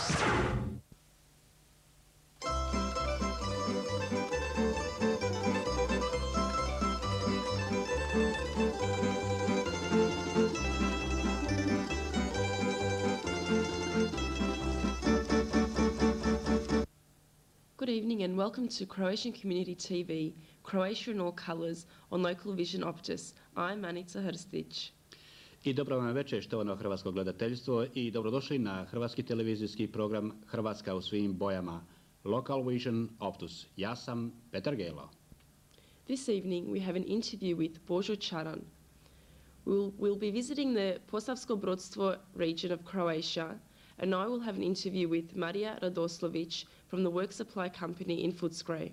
Good evening and welcome to Croatian Community TV, Croatia in all colours on Local Vision Optus. I'm Anica Hrstić. I dobro vam večer štovano hrvatsko gledateljstvo i dobrodošli na hrvatski televizijski program Hrvatska u svim bojama, Local Vision Optus. Ja sam Petar Gelo. This evening we have an interview with Božo Čaran. We'll be visiting the Posavsko-Brodstvo region of Croatia, and I will have an interview with Marija Radoslović from the Work Supply Company in Footscray.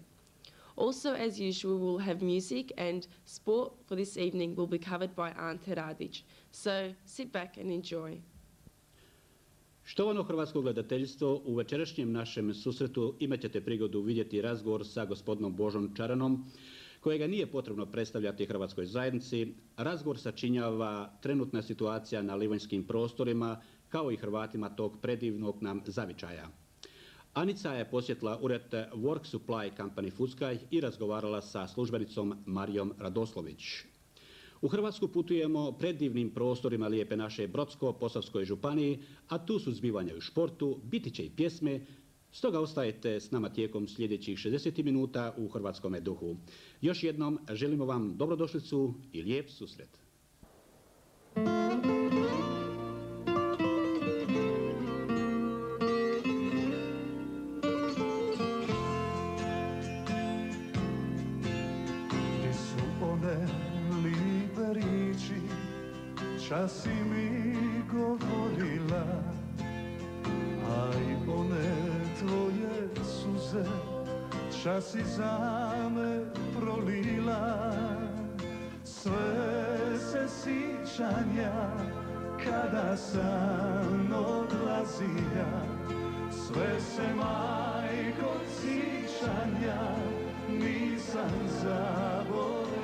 Also, as usual, we'll have music, and sport for this evening will be covered by Ante Radić. So sit back and enjoy. Štovano hrvatsko gledateljstvo, u večerašnjem našem susretu imat ćete prigodu vidjeti razgovor sa gospodinom Božom Čaranom, kojega nije potrebno predstavljati hrvatskoj zajednici. Razgovor sačinjava trenutna situacija na livanjskim prostorima, kao i Hrvatima tog predivnog nam zavičaja. Anica je posjetila ured Work Supply Company Footscray i razgovarala sa službenicom Marijom Radoslović. U Hrvatsku putujemo predivnim prostorima lijepe naše Brodsko-Posavskoj županiji, a tu su zbivanja u športu, biti će i pjesme, stoga ostajete s nama tijekom sljedećih 60 minuta u hrvatskome duhu. Još jednom želimo vam dobrodošlicu i lijep susret. Čas si mi govorila, a i one tvoje suze čas si za me prolila. Sve se sjećanja kada sam odlazija, sve se majko sjećanja nisam zaboravija.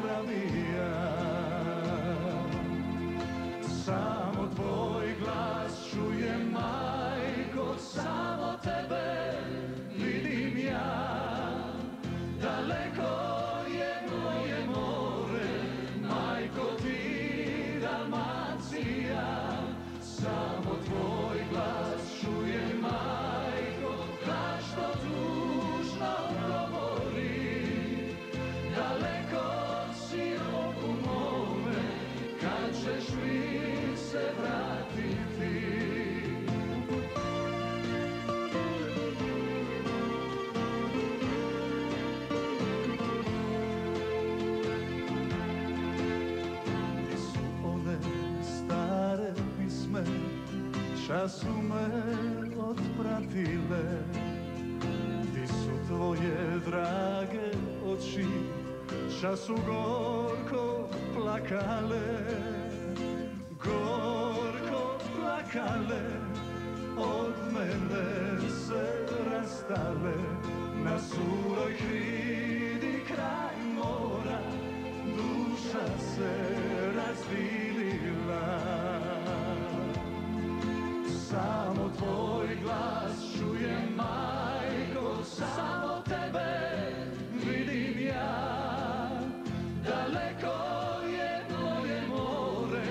Samo tvoj glas čujem, majko, samo tebe vidim ja. Daleko je moje more, majko, ti Dalmacija. Samo tvoj glas čujem, majko, glas što tužno govori. Daleko si oku mome, kad ćeš mi se vratiti. Gdje su one stare pisme, čas su me otpratile. Gdje su tvoje drage oči, čas su gorko plakale. Gorko plakale, od mene se rastale, na suroj hridi kraj mora, duša se razbilila. Samo tvoj glas čujem, majko, samo tebe vidim ja. Daleko je moje more,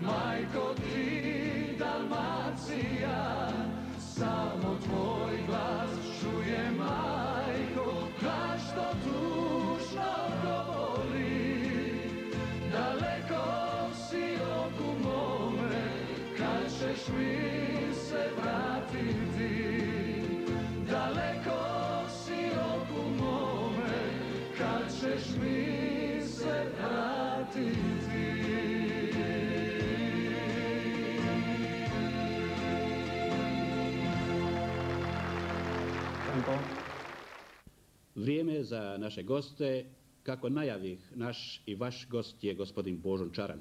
majko, ti Dalmacija. Samo tvoj glas čujem, majko, glas što tužno govori. Daleko si oku mome, kad ćeš mi se vratiti. Daleko si oku mome, kad ćeš mi se vratiti. Vrijeme je za naše goste. Kako najavih, naš i vaš gost je gospodin Božo Čaran.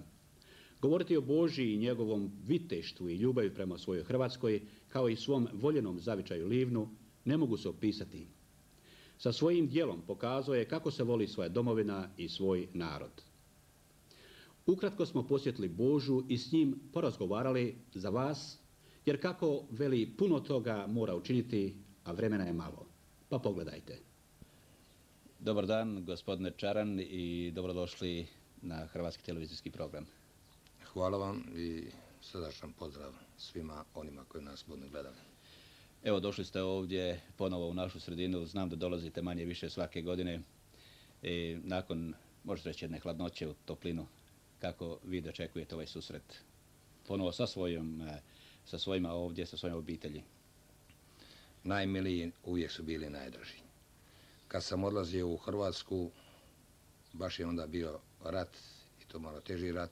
Govoriti o Božji i njegovom viteštvu i ljubavi prema svojoj Hrvatskoj, kao i svom voljenom zavičaju Livnu, ne mogu se opisati. Sa svojim djelom pokazao je kako se voli svoja domovina i svoj narod. Ukratko smo posjetili Božu i s njim porazgovarali za vas, Jer kako veli, puno toga mora učiniti, a vremena je malo. Pa pogledajte. Dobar dan, gospodine Čaran, i dobrodošli na hrvatski televizijski program. Hvala vam i srdačan pozdrav svima onima koji nas budu gledali. Evo, došli ste ovdje ponovo u našu sredinu. Znam da dolazite manje više svake godine. I nakon, možete reći, jedne hladnoće u toplinu, kako vi dočekujete ovaj susret? Ponovo sa svojima ovdje, sa svojim obitelji. Najmiliji uvijek su bili najdraži. Kad sam odlazio u Hrvatsku, baš je onda bio rat, i to malo teži rat.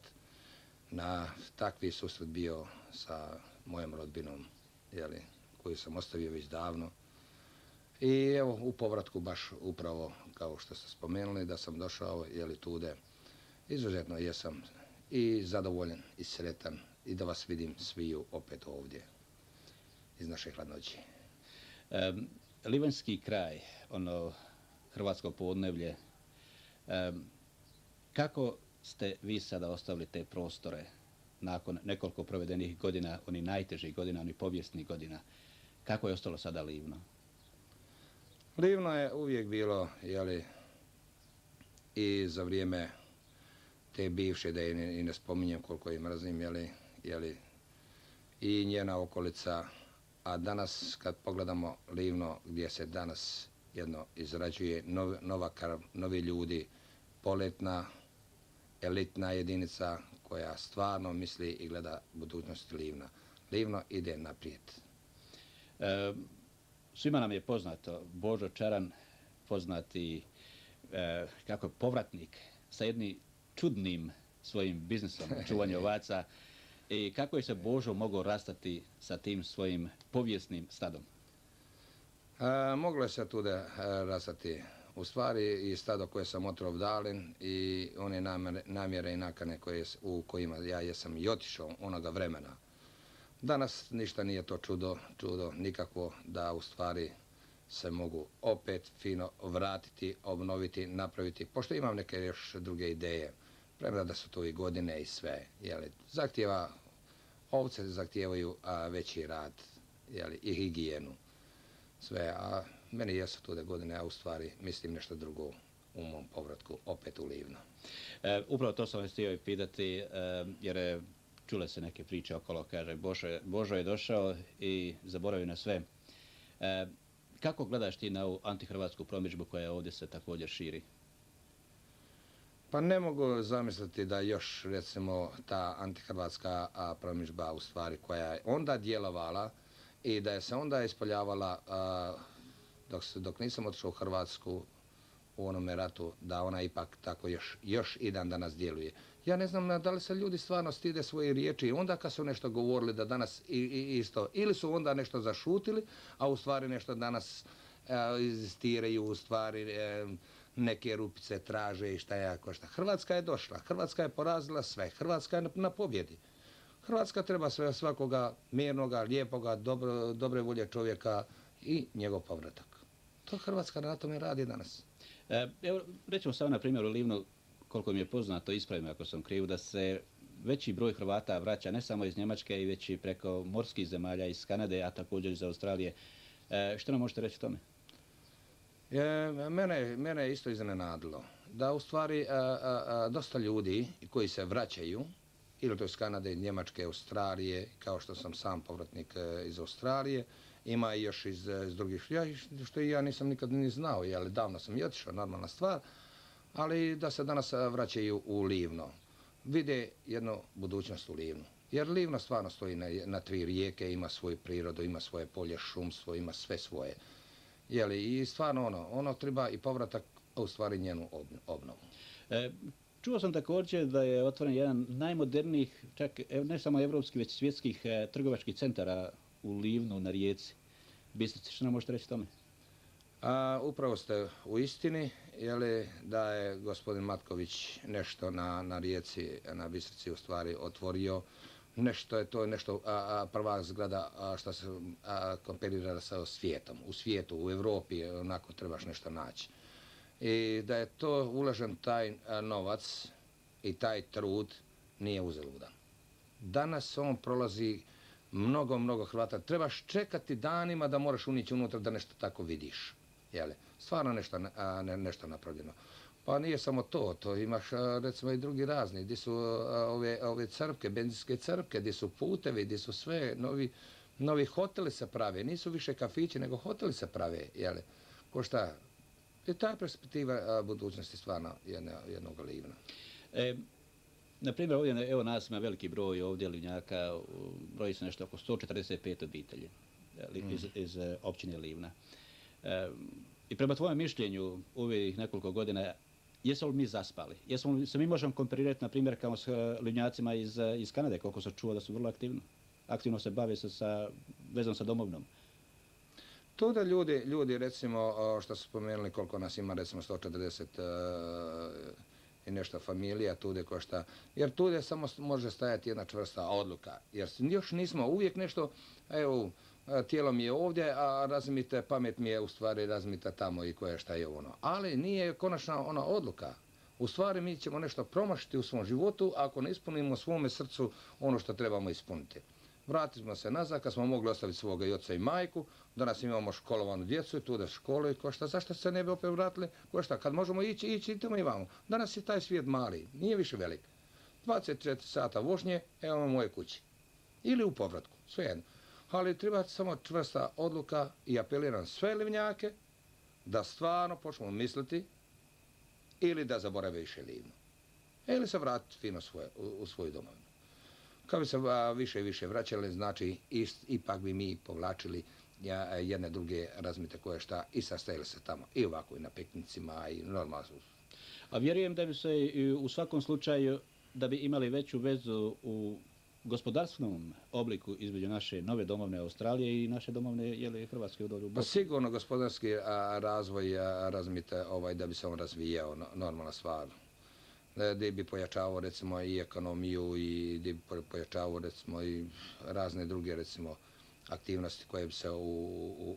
Na takvi susret bio sa mojom rodbinom, koju sam ostavio već davno. I evo, u povratku baš upravo, kao što ste spomenuli, da sam došao, tude. Izuzetno jesam i zadovoljan i sretan i da vas vidim sviju opet ovdje iz naše hladnoće. Livanjski kraj, ono hrvatsko podneblje, kako ste vi sada ostavili te prostore nakon nekoliko provedenih godina, onih najtežih godina, onih povijesnih godina? Kako je ostalo sada Livno? Livno je uvijek bilo, i za vrijeme te bivše, da je i ne spominjem koliko je mrzim, i njena okolica. A danas, kad pogledamo Livno, gdje se danas jedno izrađuje nova krv, novi ljudi, poletna, elitna jedinica koja stvarno misli i gleda budućnost Livna. Livno ide naprijed. Svima nam je poznato, Božo Čaran, poznati kako povratnik sa jednim čudnim svojim biznisom čuvanja ovaca, i kako je se Božo mogao rastati sa tim svojim povijesnim stadom? Moglo je se tuda rastati. U stvari i stado koje sam otrov dalen i one namjere i nakane u kojima ja jesam i otišao onoga vremena. Danas ništa nije to čudo nikakvo, da u stvari se mogu opet fino vratiti, obnoviti, napraviti, pošto imam neke još druge ideje. Premda da su to i godine i sve. Ovce zahtijevaju veći rad, i higijenu. Sve, a meni jesu tu godine, a u stvari mislim nešto drugo u mom povratku opet u Livno. Upravo to sam vas htio i pitati, jer čule se neke priče okolo, kaže Božo je došao i zaboravio na sve. Kako gledaš ti na ovu antihrvatsku promidžbu koja ovdje se također širi? Pa ne mogu zamisliti da još, recimo, ta antihrvatska promidžba u stvari koja je onda djelovala i da je se onda ispoljavala dok nisam otišao u Hrvatsku u onome ratu, da ona ipak tako još i dan danas djeluje. Ja ne znam da li se ljudi stvarno stide svoje riječi onda kad su nešto govorili da danas isto, ili su onda nešto zašutili, a u stvari nešto danas inzistiraju, u stvari neke rupice traže i šta jako šta. Hrvatska je došla, Hrvatska je porazila sve, Hrvatska je na pobjedi. Hrvatska treba svakoga mirnoga, lijepoga, dobre volje čovjeka i njegov povratak. To Hrvatska na tome radi danas. Evo, rećemo samo na primjer u Livnu, koliko mi je poznato, ispravim ako sam kriv, da se veći broj Hrvata vraća ne samo iz Njemačke, i već i preko morskih zemalja, iz Kanade, a također iz Australije. Što nam možete reći o tome? Mene je isto iznenadilo da u stvari dosta ljudi koji se vraćaju, ili to iz Kanade, Njemačke, Australije, kao što sam sam povratnik iz Australije, ima i još iz drugih, što i ja nisam nikad ni znao, ali davno sam i otišao, normalna stvar, ali da se danas vraćaju u Livno. Vide jednu budućnost u Livnu. Jer Livno stvarno stoji na 3 rijeke, ima svoju prirodu, ima svoje polje, šumstvo, ima sve svoje. I stvarno ono treba i povratak, a u stvari njenu obnovu. Čuo sam također da je otvoren jedan najmodernijih, čak ne samo evropskih, već svjetskih trgovačkih centara u Livnu na rijeci Bistrici. Što nam možete reći o tome? Upravo ste u istini, da je gospodin Matković nešto na rijeci, na Bistrici u stvari otvorio. Nešto prva zgrada što se komparira sa svijetom. U svijetu, u Europi, onako trebaš nešto naći. I da je to uložen taj novac i taj trud nije uzaludan. Danas on prolazi mnogo Hrvata. Trebaš čekati danima da moraš unići unutra da nešto tako vidiš. Jeli? Stvarno nešto napravljeno. Pa nije samo to imaš recimo i drugi razni, gdje su ove crpke, benzinske crpke, gdje su putevi, gdje su sve, novi hoteli se prave, nisu više kafići, nego hoteli se prave, jeli? Ko šta? I ta perspektiva budućnosti stvarno jednog livna. Na primjer, ovdje, evo nas ima veliki broj ovdje Livnjaka, broji se nešto oko 145 obitelji iz općine Livna. I prema tvojem mišljenju, ovih nekoliko godina, jesmo li mi zaspali? Jesmo li se mi možemo komparirati, na primjer, kao s Livnjacima iz Kanade, koliko se čuo da su vrlo aktivno se bave vezom sa domovnom? To da ljudi recimo, što su spomenuli koliko nas ima, recimo 140 i nešto familija, tude košta, jer tude samo može stajati jedna čvrsta odluka, jer još nismo, uvijek nešto, evo, tijelo mi je ovdje, a razumite, pamet mi je u stvari razumite tamo i koje šta je ono. Ali nije konačna ona odluka. U stvari mi ćemo nešto promašiti u svom životu ako ne ispunimo u svome srcu ono što trebamo ispuniti. Vratimo se nazad kad smo mogli ostaviti svoga i oca i majku, danas imamo školovanu djecu i tu da školu i košta. Zašto se ne bi opet vratili? Košta, kad možemo ići i tamo imamo. Danas je taj svijet mali, nije više velik. 24 sata vožnje, evo u moje kući. Ili u povratku, svejedno. Ali treba samo čvrsta odluka i apeliram sve Livnjake da stvarno počnemo misliti ili da zaborave više Livno. Ili se vratiti fino u svoju domovinu. Kad bi se više i više vraćali, znači ipak bi mi povlačili jedne druge razmite koje šta i sastajali se tamo. I ovako i na piknicima i normalno. A vjerujem da bi se u svakom slučaju, da bi imali veću vezu u gospodarstvenom obliku između naše nove domovne Australije i naše domovne Hrvatske u Bosni. Pa sigurno gospodarski razvoj razmite da bi se on razvijao, normalna stvar. Gdje bi pojačavao recimo i ekonomiju i gdje bi pojačavao recimo i razne druge recimo aktivnosti koje bi se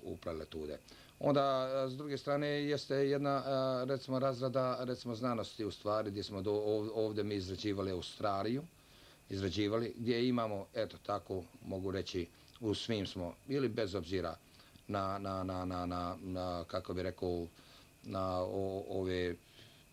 upravile tude. Onda s druge strane jeste jedna recimo razrada recimo znanosti u stvari gdje smo ovdje mi izrađivali Australiju, gdje imamo, eto tako mogu reći, u svim smo, ili bez obzira na kako bi rekao, na ove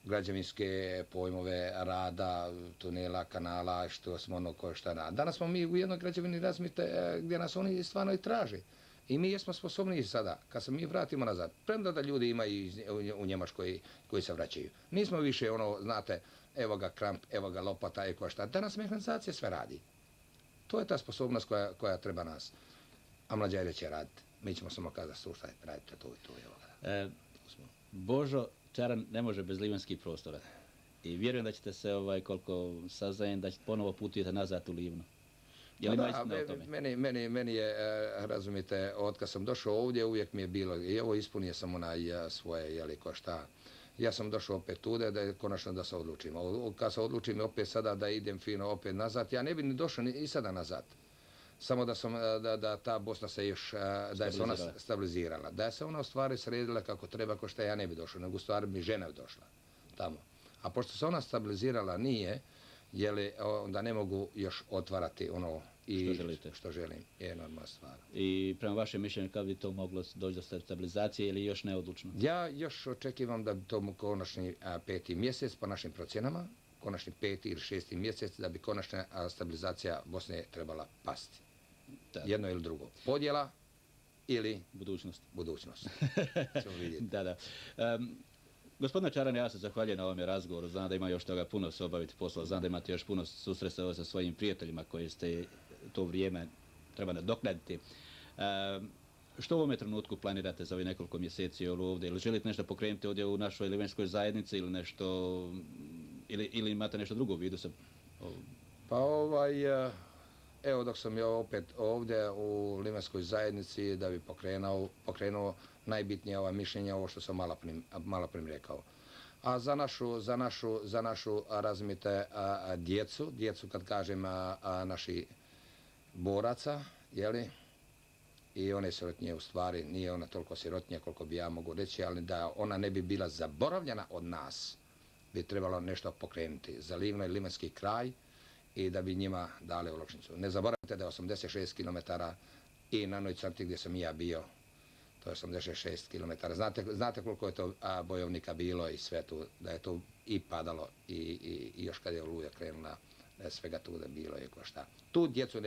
građevinske pojmove rada, tunela, kanala, što smo ono koje šta rada. Danas smo mi u jednoj građevini razmite gdje nas oni stvarno i traže. I mi jesmo sposobni sada, kad se mi vratimo nazad, premda da ljudi imaju u Njemačkoj koji se vraćaju. Nismo više ono, znate, evo ga kramp, evo ga lopata, evo šta. Danas mehanizacija sve radi. To je ta sposobnost koja treba nas. A mlađajde će raditi. Mi ćemo samo kazati, slušaj, radite to i to. Evo ga. Božo Čaran ne može bez livanskih prostora. I vjerujem da ćete se, koliko saznajem, da ćete ponovo putujete nazad u Livno. Je li ima istina o tome? Meni je, razumite, od kad sam došao ovdje, uvijek mi je bilo, i evo ispunio sam svoje, jeli, ko šta. Ja sam došao opet tude, da je konačno da se odlučim. Kad se odlučim opet sada da idem fino opet nazad, ja ne bi ni došao ni i sada nazad. Samo da ta Bosna se još, da je se ona stabilizirala. Da je se ona u stvari sredila kako treba, ko šta ja ne bi došao, nego u stvari bi žena došla tamo. A pošto se ona stabilizirala nije, onda ne mogu još otvarati ono što želim. Je normalna stvar. I prema vašem mišljenju kad bi to moglo doći do stabilizacije ili još neodlučno? Ja još očekivam da bi to konačni 5. mjesec po našim procjenama, konačni 5. ili 6. mjesec, da bi konačna stabilizacija Bosne trebala pasti. Jedno ili drugo. Podjela ili budućnost. Ćemo vidjeti. Da. Gospodine Čaran, ja se zahvaljujem na ovome razgovoru. Znam da ima još toga puno se obaviti posla. Znam da imate još puno susreta sa svojim prijateljima koji ste to vrijeme treba nadoknaditi. Što u ovome trenutku planirate za ovih nekoliko mjeseci ovdje? Ili želite nešto pokrenuti ovdje u našoj livanjskoj zajednici ili nešto, ili imate nešto drugo u vidu? Pa evo dok sam ja opet ovdje u livanjskoj zajednici da bi pokrenuo najbitnije mišljenje, ovo što sam malo prim rekao. A za našu razumite djecu, kad kažem naši boraca, jeli, i one sirotnje u stvari, nije ona toliko sirotnija koliko bi ja mogu reći, ali da ona ne bi bila zaboravljena od nas, bi trebalo nešto pokrenuti za Livno i livanjski kraj i da bi njima dali olakšicu. Ne zaboravite da je 86 km i na onoj crti gdje sam i ja bio, to je 86 km. Znate koliko je to bojovnika bilo i sve tu, da je to i padalo i još kad je Oluja krenula, da je svega tu da bilo i ko šta. Tu djecu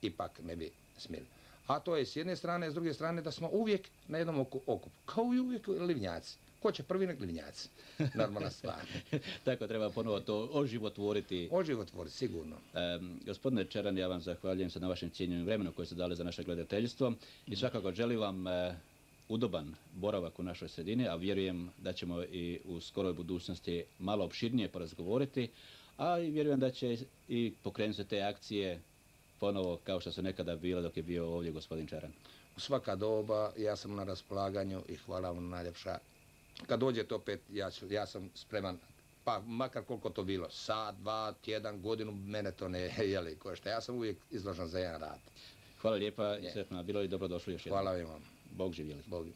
ipak ne bi smjeli. A to je s jedne strane, s druge strane da smo uvijek na jednom okupu, kao i uvijek livnjaci. Ko će prvi nek livnjaci? Normalna stvar. Tako treba ponovo to oživotvoriti. Oživotvoriti, sigurno. Gospodine Čeran, ja vam zahvaljujem se na vašem cijenjenom vremenu koje ste dali za naše gledateljstvo i svakako želim vam udoban boravak u našoj sredini, a vjerujem da ćemo i u skoroj budućnosti malo opširnije porazgovoriti, a i vjerujem da će i pokrenuti te akcije ponovo kao što su nekada bile dok je bio ovdje gospodin Čeran. U svaka doba ja sam na raspolaganju i hvala vam najljepša. Kad dođete opet, ja sam spreman, pa makar koliko to bilo, sat, 2, tjedan, godinu, mene to ne košta. Ja sam uvijek izložen za jedan rad. Hvala lijepa i sretno bilo i dobrodošli još jednom. Hvala vam. Bog živjeli. Bog.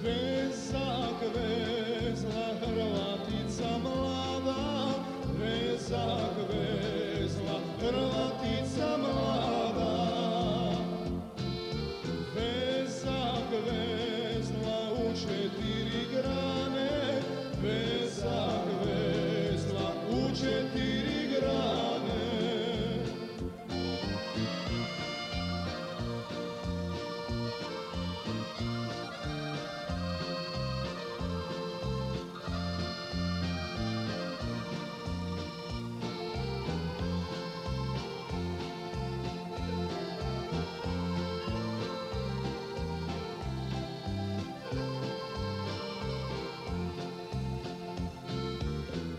Vezak vezla Hrvatica mlada, vezak vezla Hrvatica mlada. Vezak vezla u 4 grane, vezak vezla u 4 grane.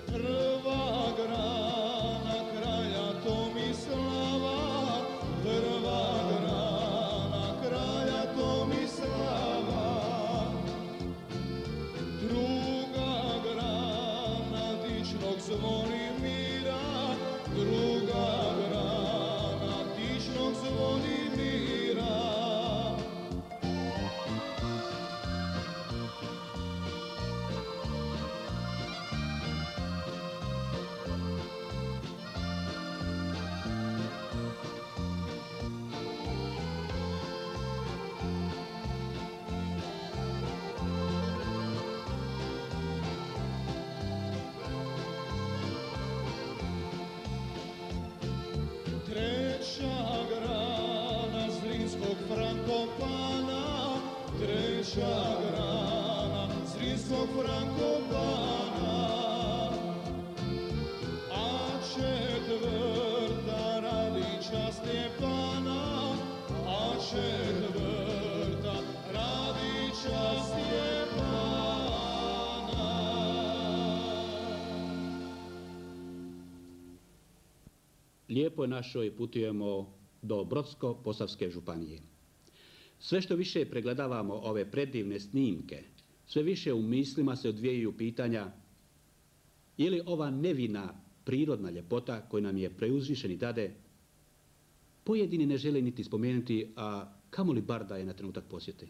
Prva grana kraja Tomislava, prva grana kraja Tomislava. Druga grana dičnog Zvonimira, druga grana dičnog Zvonimira. Treća grana Zrinskog Frankopana, treća grana Zrinskog Frankopana, a četvrta Radića Stjepana, a četvrta Radića Stjepana. Lijepoj našoj putujemo do Brodsko-posavske županije. Sve što više pregledavamo ove predivne snimke, sve više u mislima se odvijaju pitanja je li ova nevina prirodna ljepota koju nam je preuzvišeni dade, pojedini ne žele niti spomenuti, a kamoli bar da je na trenutak posjete.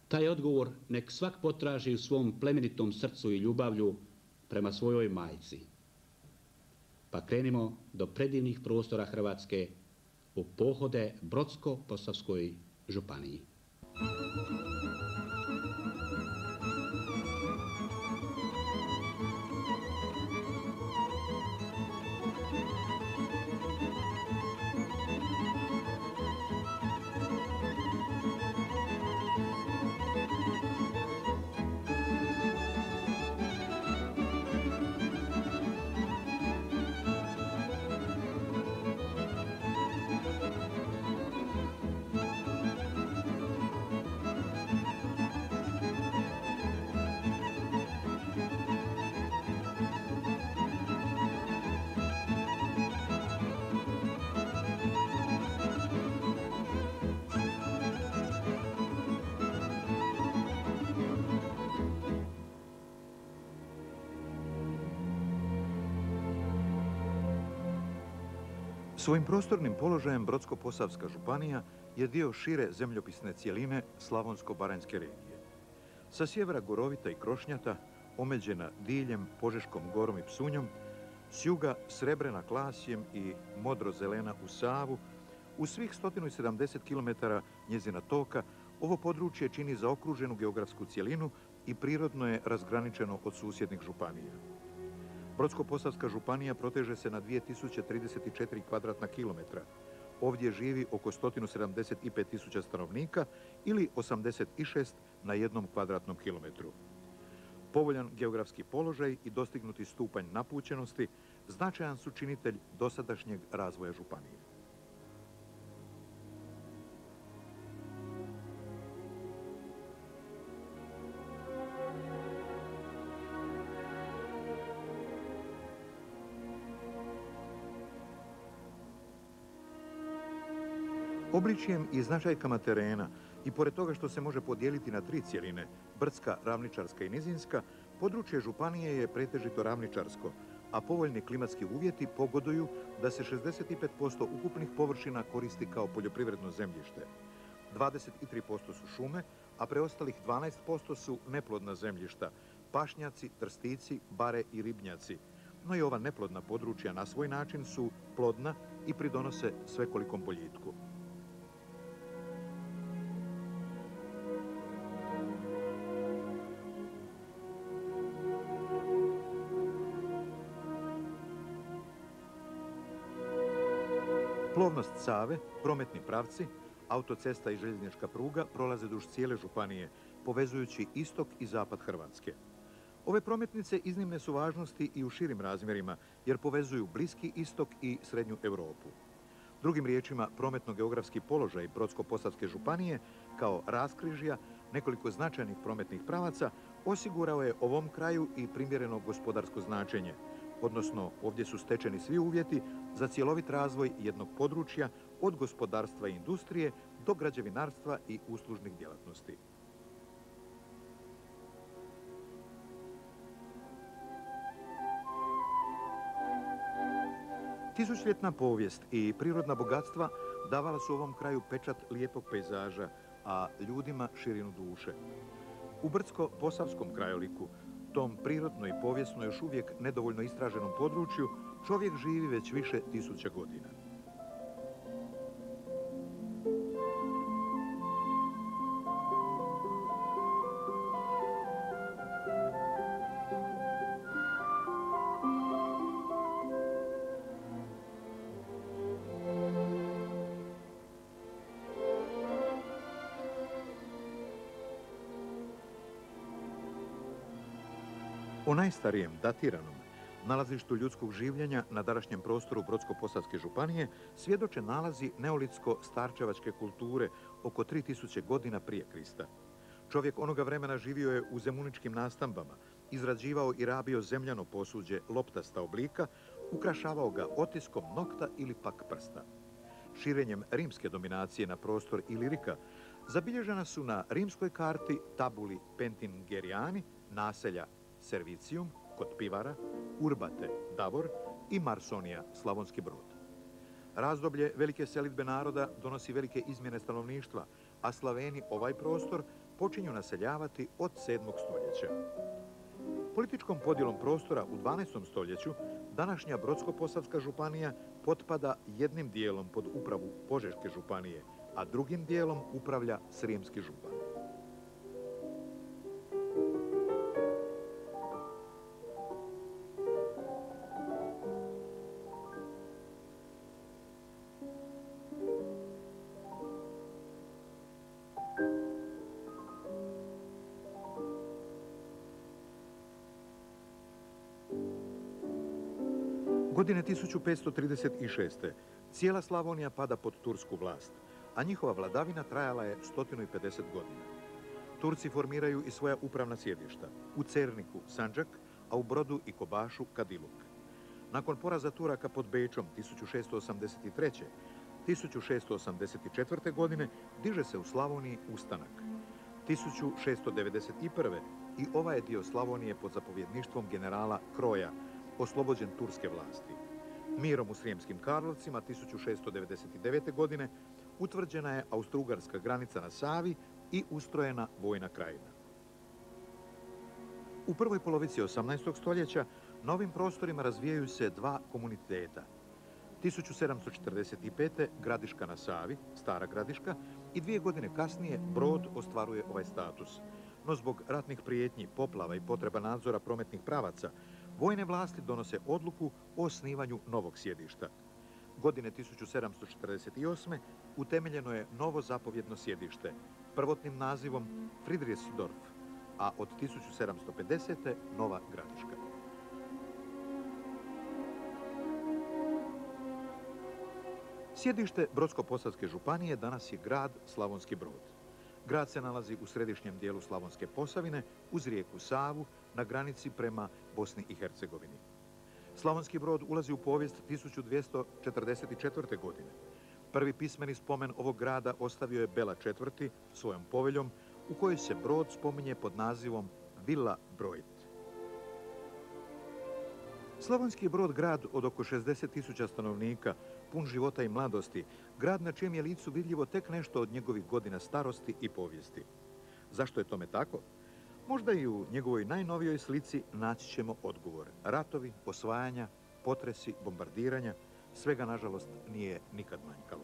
Taj odgovor nek svak potraži u svom plemenitom srcu i ljubavlju prema svojoj majci. Pa krenimo do predivnih prostora Hrvatske u pohode Brodsko-posavskoj županiji. Svojim prostornim položajem Brodsko-posavska županija je dio šire zemljopisne cjeline Slavonsko-baranjske regije. Sa sjevera Gorovita i Krošnjata, omeđena Diljem, Požeškom gorom i Psunjom, s juga Srebrena Klasjem i Modro-zelena u Savu, u svih 170 km njezina toka, ovo područje čini zaokruženu geografsku cjelinu i prirodno je razgraničeno od susjednih županija. Brodsko-posavska županija proteže se na 2034 kvadratna kilometra. Ovdje živi oko 175.000 stanovnika ili 86 na jednom kvadratnom kilometru. Povoljan geografski položaj i dostignuti stupanj napućenosti značajan su činitelj dosadašnjeg razvoja županije. Obličjem i značajkama terena i pored toga što se može podijeliti na tri cjeline, brdska, ravničarska i nizinska, područje županije je pretežito ravničarsko, a povoljni klimatski uvjeti pogoduju da se 65% ukupnih površina koristi kao poljoprivredno zemljište. 23% su šume, a preostalih 12% su neplodna zemljišta, pašnjaci, trstici, bare i ribnjaci. No i ova neplodna područja na svoj način su plodna i pridonose svekolikom boljitku. Plovnost Save, prometni pravci, autocesta i željeznička pruga prolaze duž cijele županije, povezujući istok i zapad Hrvatske. Ove prometnice iznimne su važnosti i u širim razmjerima, jer povezuju Bliski istok i Srednju Europu. Drugim riječima, prometno-geografski položaj Brodsko-posavske županije, kao raskrižja nekoliko značajnih prometnih pravaca, osigurao je ovom kraju i primjereno gospodarsko značenje, odnosno ovdje su stečeni svi uvjeti za cjelovit razvoj jednog područja od gospodarstva i industrije do građevinarstva i uslužnih djelatnosti. Tisućljetna povijest i prirodna bogatstva davala su ovom kraju pečat lijepog pejzaža, a ljudima širinu duše. U brdsko-posavskom krajoliku, tom prirodno i povijesno još uvijek nedovoljno istraženom području, čovjek živi već više tisuća godina. O najstarijem, datiranom, nalazištu ljudskog življenja na današnjem prostoru Brodsko-posavske županije svjedoče nalazi neolitsko-starčevačke kulture oko 3000 godina prije Krista. Čovjek onoga vremena živio je u zemuničkim nastambama, izrađivao i rabio zemljano posuđe loptasta oblika, ukrašavao ga otiskom nokta ili pak prsta. Širenjem rimske dominacije na prostor Ilirika zabilježena su na rimskoj karti tabuli Pentingeriani naselja Servicium kod Pivara, Urbate, Davor i Marsonija, Slavonski Brod. Razdoblje velike selidbe naroda donosi velike izmjene stanovništva, a Slaveni ovaj prostor počinju naseljavati od 7. stoljeća. Političkom podjelom prostora u 12. stoljeću današnja Brodsko-posavska županija potpada jednim dijelom pod upravu Požeške županije, a drugim dijelom upravlja Srijemski župan. Godine 1536. cijela Slavonija pada pod tursku vlast, a njihova vladavina trajala je 150 godina. Turci formiraju i svoja upravna sjedišta, u Cerniku Sandžak, a u Brodu i Kobašu Kadiluk. Nakon poraza Turaka pod Bečom 1683. 1684. godine diže se u Slavoniji ustanak. 1691. i ovaj je dio Slavonije pod zapovjedništvom generala Kroja oslobođen turske vlasti. Mirom u Srijemskim Karlovcima 1699. godine utvrđena je austrougarska granica na Savi i ustrojena vojna krajina. U prvoj polovici 18. stoljeća na ovim prostorima razvijaju se dva komuniteta. 1745. Gradiška na Savi, Stara Gradiška, i 2 godine kasnije Brod ostvaruje ovaj status. No zbog ratnih prijetnji, poplava i potreba nadzora prometnih pravaca, vojne vlasti donose odluku o osnivanju novog sjedišta. Godine 1748. utemeljeno je novo zapovjedno sjedište, prvotnim nazivom Friedrichsdorf, a od 1750. Nova Gradiška. Sjedište Brodsko-posavske županije danas je grad Slavonski Brod. Grad se nalazi u središnjem dijelu Slavonske Posavine, uz rijeku Savu, na granici prema Bosni i Hercegovini. Slavonski Brod ulazi u povijest 1244. godine. Prvi pismeni spomen ovog grada ostavio je Bela IV. Svojom poveljom, u kojoj se Brod spominje pod nazivom Villa Brojt. Slavonski je Brod grad od oko 60.000 stanovnika, pun života i mladosti, grad na čijem je licu vidljivo tek nešto od njegovih godina starosti i povijesti. Zašto je tome tako? Možda i u njegovoj najnovijoj slici naći ćemo odgovor. Ratovi, osvajanja, potresi, bombardiranja, svega nažalost nije nikad manjkalo.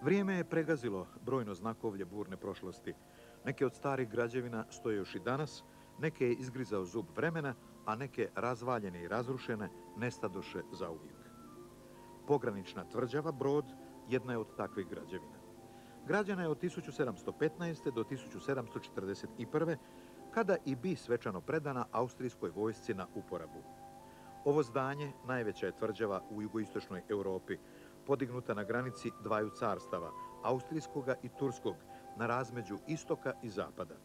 Vrijeme je pregazilo brojno znakovlje burne prošlosti. Neke od starih građevina stoje još i danas, neke je izgrizao zub vremena, a neke razvaljene i razrušene nestadoše zauvijek. Pogranična tvrđava Brod jedna je od takvih građevina. Građena je od 1715. do 1741. kada i bi svečano predana austrijskoj vojsci na uporabu. Ovo zdanje najveća je tvrđava u jugoistočnoj Europi, podignuta na granici dvaju carstava, austrijskoga i turskog, na razmeđu istoka i zapada.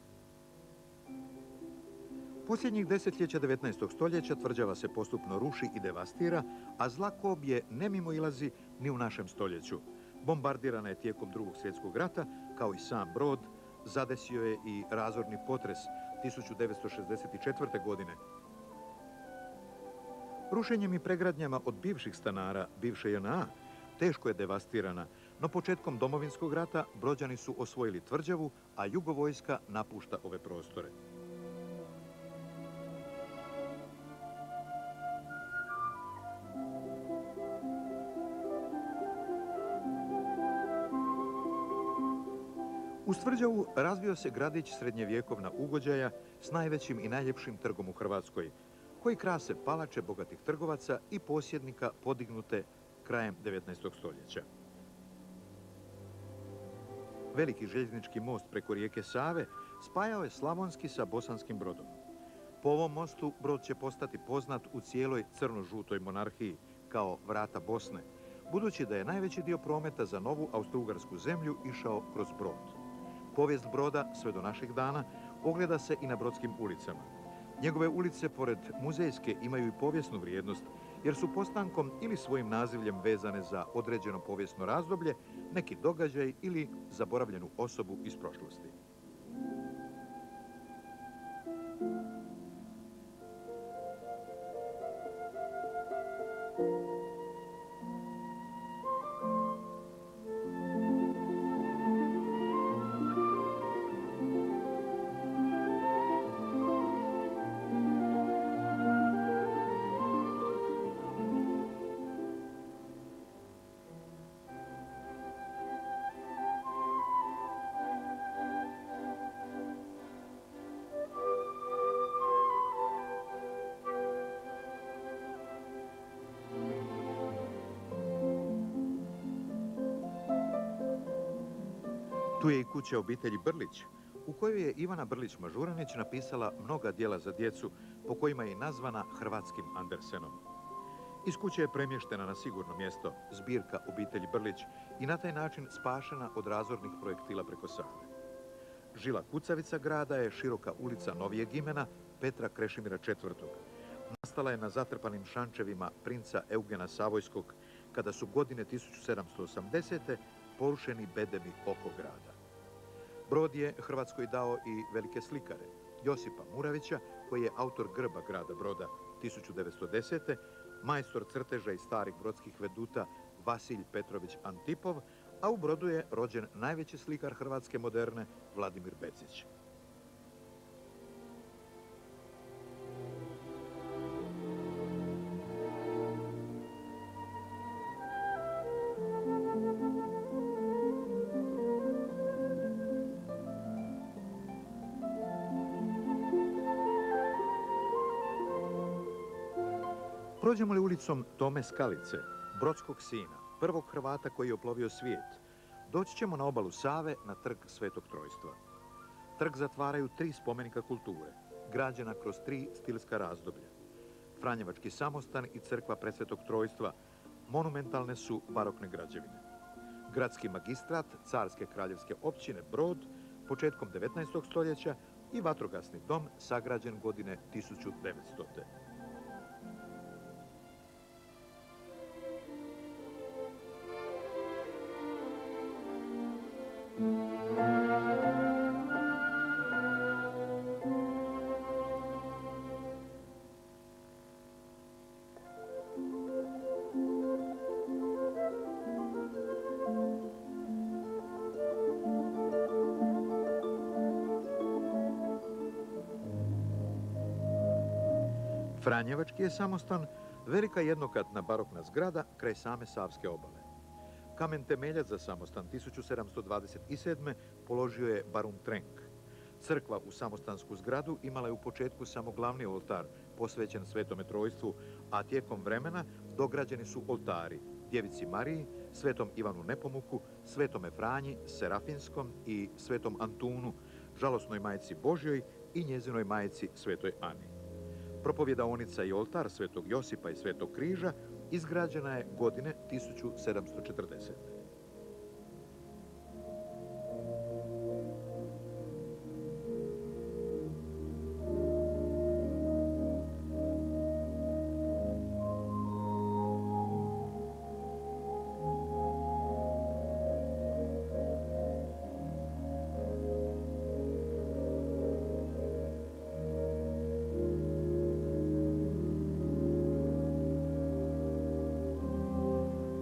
Posljednjih desetljeća 19. stoljeća tvrđava se postupno ruši i devastira, a zla kob je ne mimoilazi ni u našem stoljeću. Bombardirana je tijekom Drugog svjetskog rata, kao i sam Brod, zadesio je i razorni potres 1964. godine. Rušenjem i pregradnjama od bivših stanara bivše JNA teško je devastirana, no početkom Domovinskog rata Brođani su osvojili tvrđavu, a jugovojska napušta ove prostore. Uz tvrđavu razvio se gradić srednjevjekovna ugođaja s najvećim i najljepšim trgom u Hrvatskoj, koji krase palače bogatih trgovaca i posjednika podignute krajem 19. stoljeća. Veliki željeznički most preko rijeke Save spajao je Slavonski sa Bosanskim Brodom. Po ovom mostu Brod će postati poznat u cijeloj crno-žutoj monarhiji kao vrata Bosne, budući da je najveći dio prometa za novu austrougarsku zemlju išao kroz Brod. Povijest Broda sve do naših dana ogleda se i na brodskim ulicama. Njegove ulice, pored muzejske, imaju i povijesnu vrijednost, jer su postankom ili svojim nazivljem vezane za određeno povijesno razdoblje, neki događaj ili zaboravljenu osobu iz prošlosti. Tu je i kuća obitelji Brlić, u kojoj je Ivana Brlić-Mažuranić napisala mnoga djela za djecu, po kojima je i nazvana hrvatskim Andersenom. Iz kuće je premještena na sigurno mjesto, zbirka obitelji Brlić, i na taj način spašena od razornih projektila preko Save. Žila kucavica grada je široka ulica novijeg imena Petra Krešimira IV. Nastala je na zatrpanim šančevima princa Eugena Savojskog, kada su godine 1780. porušeni bedemi oko grada. Brod je Hrvatskoj dao i velike slikare. Josipa Muravića, koji je autor grba grada Broda 1910. Majstor crteža i starih brodskih veduta Vasilj Petrović Antipov, a u Brodu je rođen najveći slikar hrvatske moderne Vladimir Becić. Prođemo li ulicom Tome Skalice, brodskog sina, prvog Hrvata koji je oplovio svijet, doći ćemo na obalu Save na trg Svetog Trojstva. Trg zatvaraju 3 spomenika kulture, građena kroz 3 stilska razdoblja. Franjevački samostan i crkva Presvetog Trojstva monumentalne su barokne građevine. Gradski magistrat Carske kraljevske općine Brod početkom 19. stoljeća i vatrogasni dom sagrađen godine 1900. Franjevački je samostan velika jednokatna barokna zgrada kraj same Savske obale. Kamen temeljac za samostan 1727. položio je barun Trenk. Crkva u samostansku zgradu imala je u početku samo glavni oltar posvećen Svetome Trojstvu, a tijekom vremena dograđeni su oltari Djevici Mariji, Svetom Ivanu Nepomuku, Svetome Franji, Serafinskom i Svetom Antunu, žalosnoj majci Božjoj i njezinoj majci Svetoj Ani. Propovjedaonica i oltar Svetog Josipa i Svetog Križa izgrađena je godine 1740.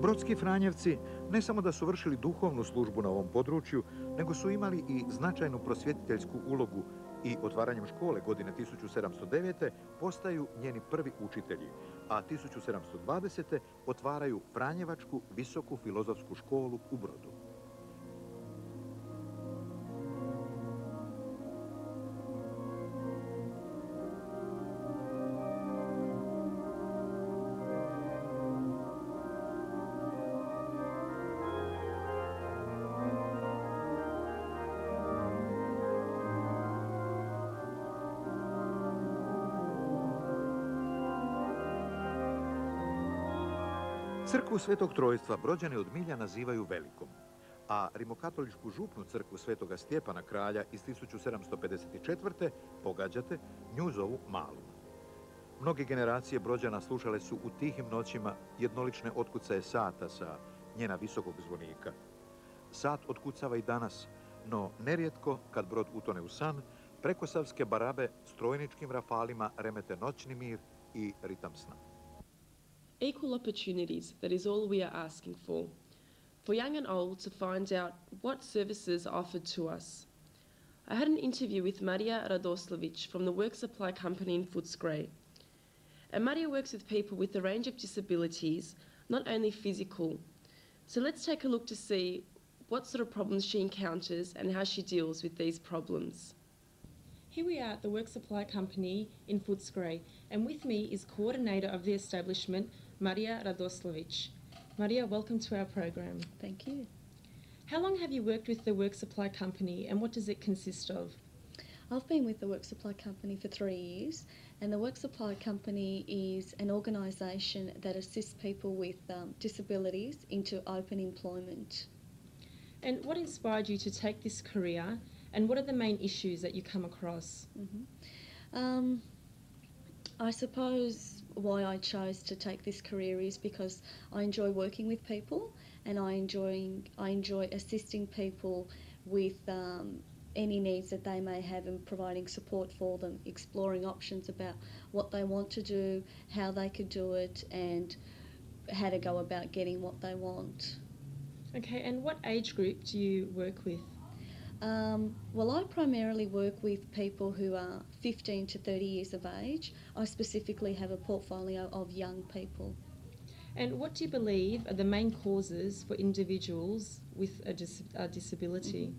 Brodski Franjevci ne samo da su vršili duhovnu službu na ovom području, nego su imali i značajnu prosvjetiteljsku ulogu i otvaranjem škole godine 1709. postaju njeni prvi učitelji, a 1720. otvaraju Franjevačku visoku filozofsku školu u Brodu. Crkvu Svetog Trojstva Brođani od milja nazivaju velikom, a rimokatoličku župnu crkvu Svetoga Stjepana kralja iz 1754. pogađate, nju zovu malom. Mnoge generacije Brođana slušale su u tihim noćima jednolične otkucaje sata sa njena visokog zvonika. Sat otkucava i danas, no nerijetko, kad brod utone u san, prekosavske barabe s trojničkim rafalima remete noćni mir i ritam sna. Equal opportunities, that is all we are asking for young and old to find out what services are offered to us. I had an interview with Marija Radoslović from the Work Supply Company in Footscray. And Marija works with people with a range of disabilities, not only physical. So let's take a look to see what sort of problems she encounters and how she deals with these problems. Here we are at the Work Supply Company in Footscray, and with me is coordinator of the establishment, Marija Radoslović. Marija, welcome to our program. Thank you. How long have you worked with the Work Supply Company and what does it consist of? I've been with the Work Supply Company for 3 years, and the Work Supply Company is an organisation that assists people with disabilities into open employment. And what inspired you to take this career and what are the main issues that you come across? I suppose why I chose to take this career is because I enjoy working with people and I enjoy assisting people with any needs that they may have and providing support for them, exploring options about what they want to do, how they could do it, and how to go about getting what they want. Okay, and what age group do you work with? Well, I primarily work with people who are 15 to 30 years of age. I specifically have a portfolio of young people. And what do you believe are the main causes for individuals with a disability?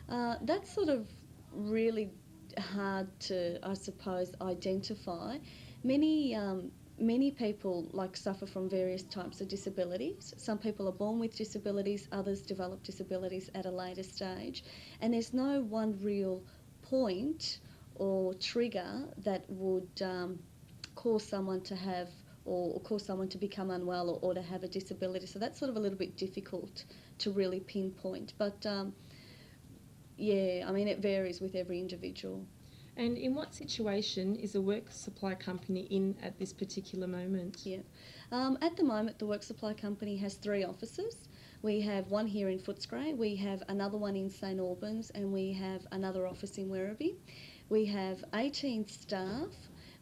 That's sort of really hard to, I suppose, identify. Many people suffer from various types of disabilities. Some people are born with disabilities, others develop disabilities at a later stage, and there's no one real point or trigger that would cause someone to have or cause someone to become unwell or to have a disability. So that's sort of a little bit difficult to really pinpoint. But it varies with every individual. And in what situation is a work supply company in at this particular moment? Yeah. At the moment, the work supply company has 3 offices. We have one here in Footscray, we have another one in St Albans, and we have another office in Werribee. We have 18 staff.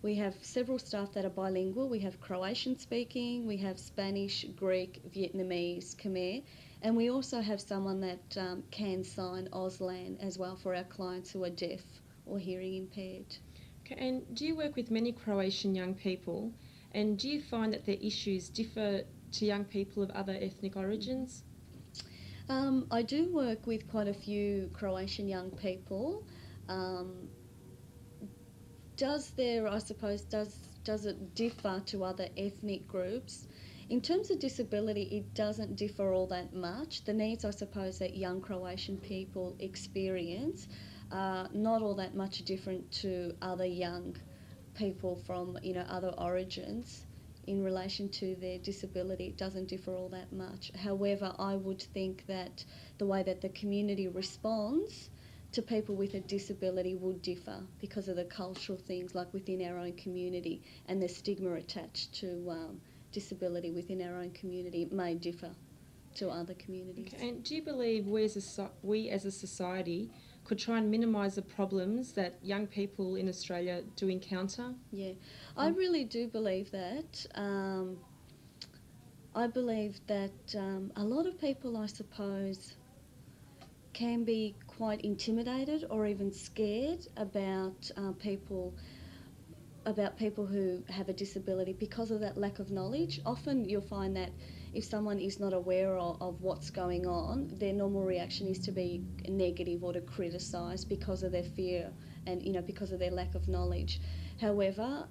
We have several staff that are bilingual. We have Croatian speaking, we have Spanish, Greek, Vietnamese, Khmer, and we also have someone that can sign Auslan as well for our clients who are deaf or hearing impaired. Okay, and do you work with many Croatian young people? And do you find that their issues differ to young people of other ethnic origins? I do work with quite a few Croatian young people. Does it differ to other ethnic groups? In terms of disability, it doesn't differ all that much. The needs, I suppose, that young Croatian people experience are not all that much different to other young people from other origins. In relation to their disability, it doesn't differ all that much. However, I would think that the way that the community responds to people with a disability would differ because of the cultural things like within our own community, and the stigma attached to disability within our own community may differ to other communities. Okay, and do you believe we as a society could try and minimise the problems that young people in Australia do encounter? Yeah, I really do believe that. I believe that a lot of people, I suppose, can be quite intimidated or even scared about people who have a disability because of that lack of knowledge. Often you'll find that if someone is not aware of what's going on, their normal reaction is to be negative or to criticise because of their fear and because of their lack of knowledge. However,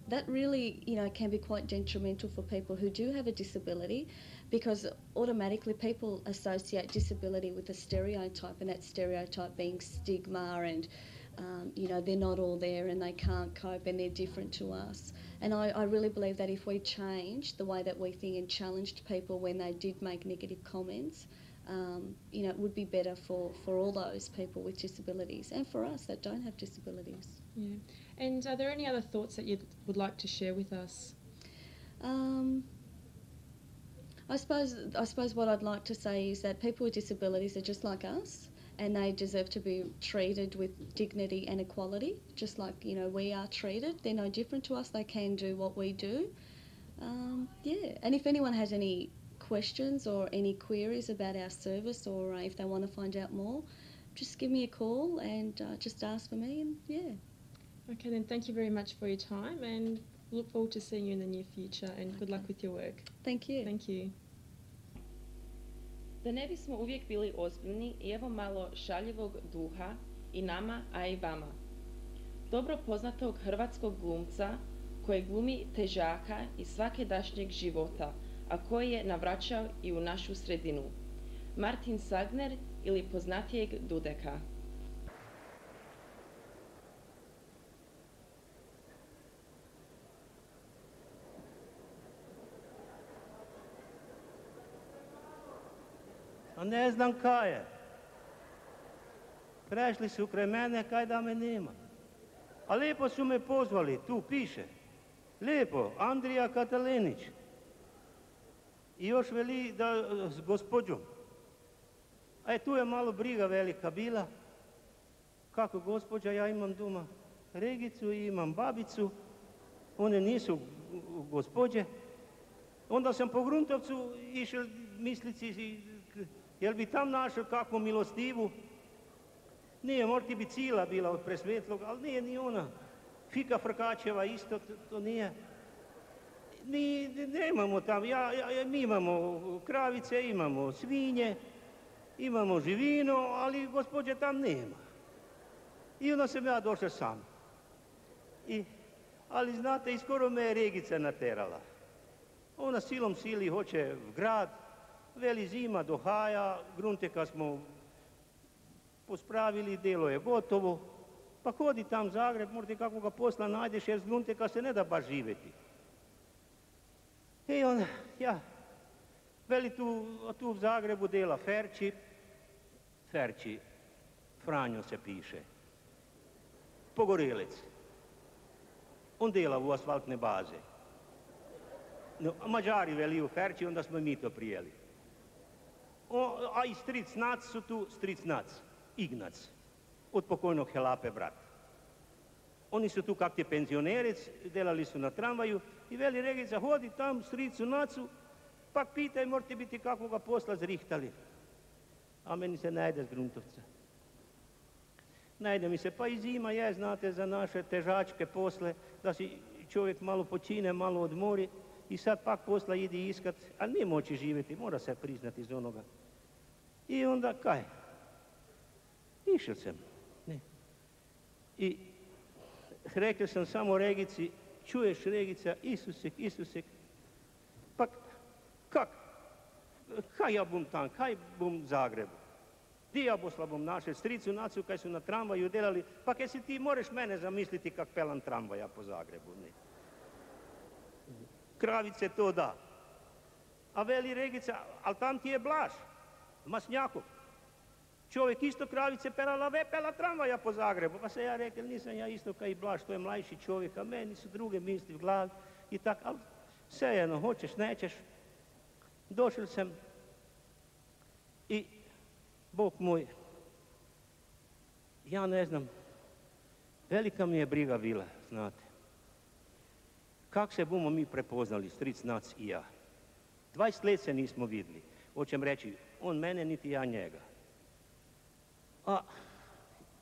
that really can be quite detrimental for people who do have a disability, because automatically people associate disability with a stereotype, and that stereotype being stigma and they're not all there and they can't cope and they're different to us. And I really believe that if we changed the way that we think and challenged people when they did make negative comments, it would be better for all those people with disabilities and for us that don't have disabilities. Yeah. And are there any other thoughts that you would like to share with us? I suppose what I'd like to say is that people with disabilities are just like us, and they deserve to be treated with dignity and equality, just like we are treated. They're no different to us. They can do what we do. And if anyone has any questions or any queries about our service, or if they want to find out more, just give me a call and just ask for me. And Okay, then thank you very much for your time, and look forward to seeing you in the near future, and good luck with your work. Thank you. Thank you. Da ne bismo uvijek bili ozbiljni, i evo malo šaljivog duha i nama, a i vama. Dobro poznatog hrvatskog glumca koji glumi težaka iz svakidašnjeg života, a koji je navraćao i u našu sredinu. Martin Sagner ili poznatijeg Dudeka. A ne znam kaj je. Prešli su kraj mene kaj da me nema. A lijepo su me pozvali, tu piše. Lijepo, Andrija Katalinić. I još veli da s gospođom. A tu je malo briga velika bila. kako gospođa, ja imam doma Regicu i imam babicu, one nisu gospođe. Onda sam po Gruntovcu išel mislici, jel bi tam našao kakvu milostivu? Nije, možda bi cila bila od Presvetlog, ali nije ni ona. Fika Frkačeva isto, to nije. Nemamo tam, mi imamo kravice, imamo svinje, imamo živino, ali gospođe tam nema. I onda sam ja došao sam. Ali znate, i skoro me je Regica naterala. Ona silom sili hoće v grad, veli zima do haja, Grunteka smo pospravili, delo je gotovo, pa hodi tam u Zagreb, možda kakvoga posla najdeš, jer z Grunteka se ne da baš živjeti. I onda, veli tu u Zagrebu dela Ferči, Franjo se piše, Pogorelec. On dela u asfaltne baze. No, Mađari veli u Ferči, onda smo i mi to prijeli. A i stric Nac su tu, stric Nac, Ignac, od pokojnog Helape brat. Oni su tu kak ti penzionerec, delali su na tramvaju i veli Regica, hodi tam stricu Nacu, pak pitaj, morate biti kakvoga posla zrihtali. A meni se najde z Gruntovca. Najde mi se, pa i zima je, znate, za naše težačke posle, da si čovjek malo počine, malo odmori i sad pak posla idi iskat, a ne moći živjeti, mora se priznati iz onoga. I onda kaj? Išel sam. Ne. I rekao sam samo Regici, čuješ Regica, Isusek, pa kak? Kaj ja bom tam, kaj bom v Zagrebu? Di ja posla bom našel stricu Nacu, kaj su na tramvaju delali, pa kaj si ti moreš mene zamisliti kak pelam tramvaja po Zagrebu, ne? Kravice to da. A veli Regica, ali tam ti je Blaž, Masnjakov. Čovjek isto kravice pela tramvaja po Zagrebu. Pa se ja rekel, nisam ja isto kaj i Blaž, to je mlajši čovjek, a meni su druge misli v glavi i tak, ali svejedno, hoćeš, nećeš. Došel sam i, Bog moj, ja ne znam, velika mi je briga bila, znate. Kak se bomo mi prepoznali, stric Nac i ja? 20 let se nismo vidjeli. Hoćem reći, on mene, niti ja njega. A,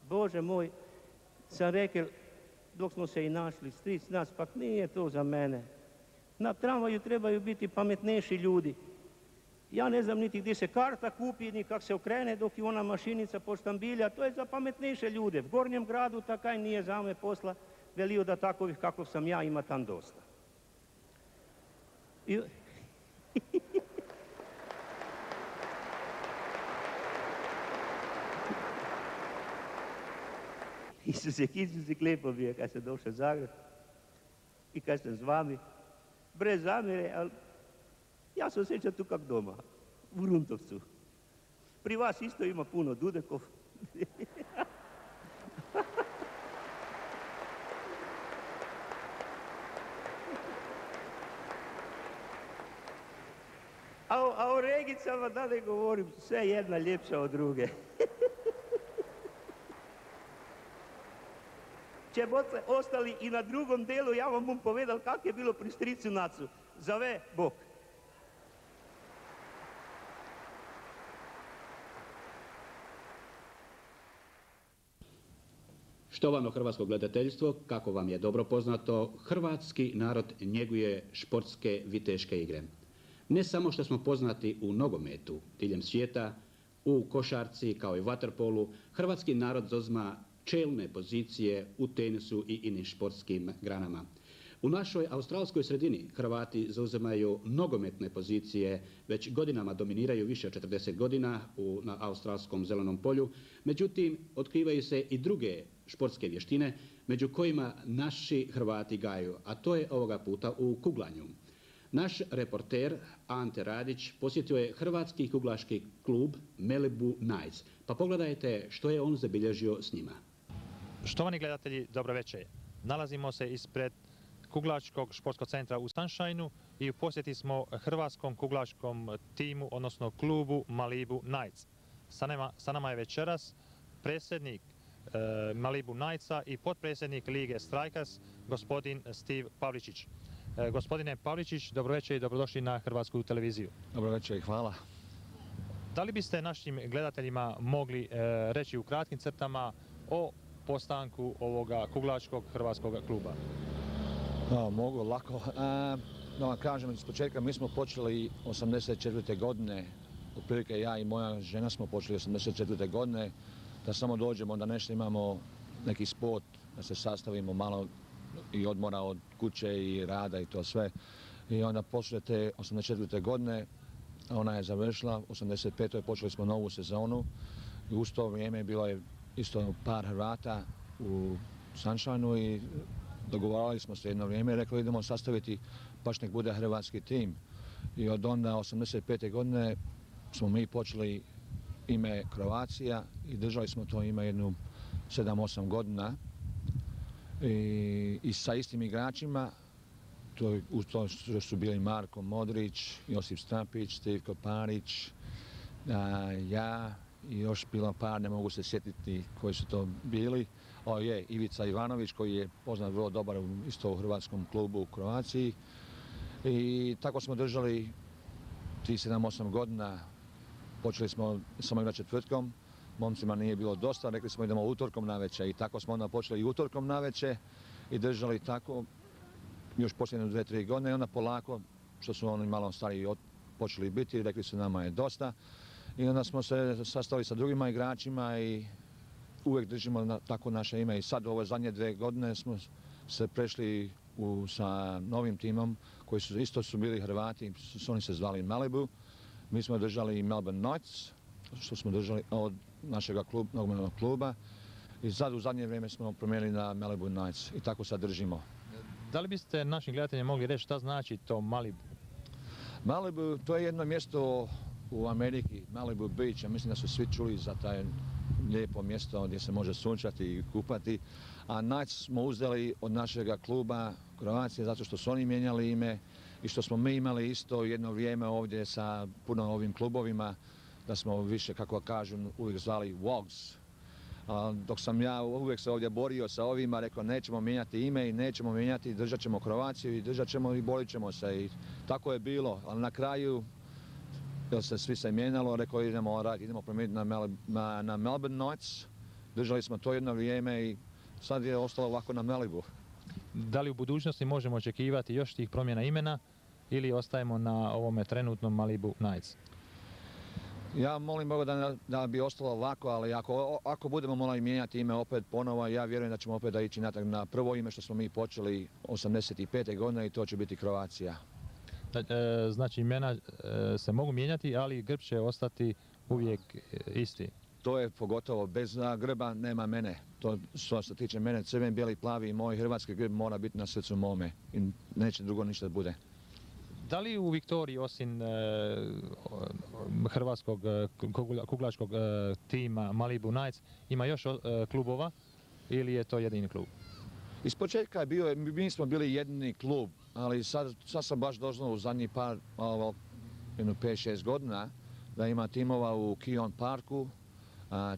Bože moj, sam rekel, dok smo se i našli, stric Nac, pak nije to za mene. Na tramvaju trebaju biti pametnejši ljudi. Ja ne znam niti gdje se karta kupi, ni kak se okrene dok je ona mašinica poštambilja. To je za pametnejše ljude. V Gornjem gradu takaj nije za me posla. Velio da takovih kakov sam ja ima tam dosta. Isusek lepo bio kad sam došao u Zagreb i kad sam s vami. Brez zamjere, ali ja se osjećam tu kak doma, u Gruntovcu. Pri vas isto ima puno Dudekov. A o Regicama da ne govorim, sve jedna ljepša od druge. Če boste ostali i na drugom delu, ja vam bom povedal, kak je bilo pri stricu Nacu. Zove Bog. Štovano hrvatsko gledateljstvo, kako vam je dobro poznato, hrvatski narod njeguje športske viteške igre. Ne samo što smo poznati u nogometu diljem svijeta, u košarci kao i vaterpolu, hrvatski narod zauzima čelne pozicije u tenisu i inim športskim granama. U našoj australskoj sredini Hrvati zauzimaju nogometne pozicije, već godinama dominiraju više od 40 godina na australskom zelenom polju, međutim otkrivaju se i druge športske vještine, među kojima naši Hrvati gaju, a to je ovoga puta u kuglanju. Naš reporter Ante Radić posjetio je hrvatski kuglaški klub Malibu Knights, pa pogledajte što je on zabilježio s njima. Štovani gledatelji, dobro večer. Nalazimo se ispred kuglačkog športskog centra u Sunshineu i u posjeti smo hrvatskom kuglačkom timu, odnosno klubu Malibu Knights. Sa nama je večeras predsjednik Malibu Knightsa i potpredsjednik Lige Strikers, gospodin Steve Pavličić. Gospodine Pavličić, dobroveče i dobrodošli na Hrvatsku televiziju. Dobro večer i hvala. Da li biste našim gledateljima mogli reći u kratkim crtama o postanku ovoga kuglačkog hrvatskog kluba? Mogu lako. Da vam kažem, iz početka mi smo počeli 84. godine, otprilike ja i moja žena smo počeli 84. godine, da samo dođemo, da nešto imamo neki sport, da se sastavimo malo i odmora od kuće i rada i to sve. I onda poslije te 84. godine, ona je završila, 85. počeli smo novu sezonu i uz to vrijeme bilo je isto par Hrvata u Sunshineu i dogovarali smo se jedno vrijeme i rekli idemo sastaviti, baš nek bude hrvatski tim. I od onda 85. godine smo mi počeli ime Croatia i držali smo to ime jednu 7-8 godina i sa istim igračima. Uz to su bili Marko Modrić, Josip Stapić, Stivko Parić, ja i još bilo par, ne mogu se sjetiti koji su to bili. Ivica Ivanović koji je poznat vrlo dobar isto u hrvatskom klubu u Kroaciji. I tako smo držali ti 7-8 godina. Počeli smo samo igrati četvrtkom, momcima nije bilo dosta, rekli smo idemo utorkom navečer i tako smo onda počeli i utorkom navečer i držali tako još posljednje 2-3 godine i onda polako, što su oni malo stariji počeli biti, rekli su nama je dosta i onda smo se sastali sa drugima igračima i uvijek držimo tako naše ime i sad u ove zadnje 2 godine smo se prešli sa novim timom koji su isto bili Hrvati, oni se zvali Malibu. Mi smo držali Melbourne Knights, što smo držali od našega nogometnog kluba i sad u zadnje vrijeme smo promijenili na Malibu Knights i tako sad držimo. Da li biste našim gledateljima mogli reći šta znači to Malibu? Malibu, to je jedno mjesto u Ameriki, Malibu Beach, ja mislim da su svi čuli za taj lijepo mjesto gdje se može sunčati i kupati. A Knights smo uzeli od našega kluba Kroacije zato što su oni mijenjali ime i što smo mi imali isto jedno vrijeme ovdje sa puno ovim klubovima da smo više, kako kažu, uvijek zvali Wogs. Dok sam ja uvijek se ovdje borio sa ovima, rekao nećemo mijenjati ime i nećemo mijenjati, držat ćemo Kroaciju i držat ćemo i borit ćemo se. I tako je bilo, ali na kraju, jer se svi se mijenjalo, rekao idemo promijeniti na Melbourne Knights. Držali smo to jedno vrijeme i sad je ostalo ovako na Malibu. Da li u budućnosti možemo očekivati još tih promjena imena ili ostajemo na ovome trenutnom Malibu Knights? Ja molim Boga da bi ostalo ovako, ali ako budemo morali mijenjati ime opet ponovo, ja vjerujem da ćemo opet ići natrag na prvo ime što smo mi počeli 85. godine i to će biti Kroacija. Znači imena se mogu mijenjati, ali grb će ostati uvijek isti. To je pogotovo bez grba nema mene. To što se tiče mene, crven, bijeli, plavi i moj hrvatski grb mora biti na srcu mome i neće drugo ništa da bude. Da li u Viktoriji osim hrvatskog kuglačkog tima Malibu Knights ima još klubova ili je to jedini klub? Iz početka je mi smo bili jedini klub, ali sad sam baš doznao u zadnjih jedno 5-6 godina da ima timova u Keon Parku,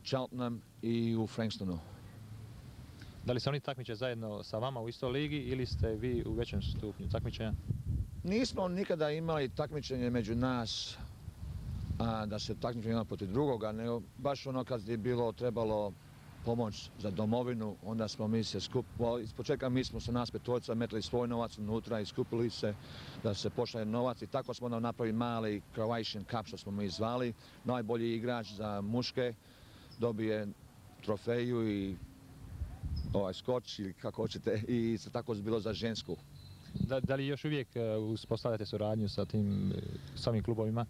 Cheltenham i u Frankstonu. Da li se oni takmiče zajedno sa vama u istoj ligi ili ste vi u većem stupnju takmičenja? Nismo nikada imali takmičenje među nas da se takmičenje jedan protiv drugoga, nego baš ono kad je trebalo pomoć za domovinu, onda smo mi se skupili. Iz početka mi smo se nas petorica metili svoj novac unutra i skupili se da se pošalje novac i tako smo onda napravili mali Croatian Cup što smo mi zvali. Najbolji igrač za muške dobije trofeju i skoč ili kako hoćete i tako je bilo za žensku. Da li još uvijek uspostavljate suradnju sa tim samim klubovima?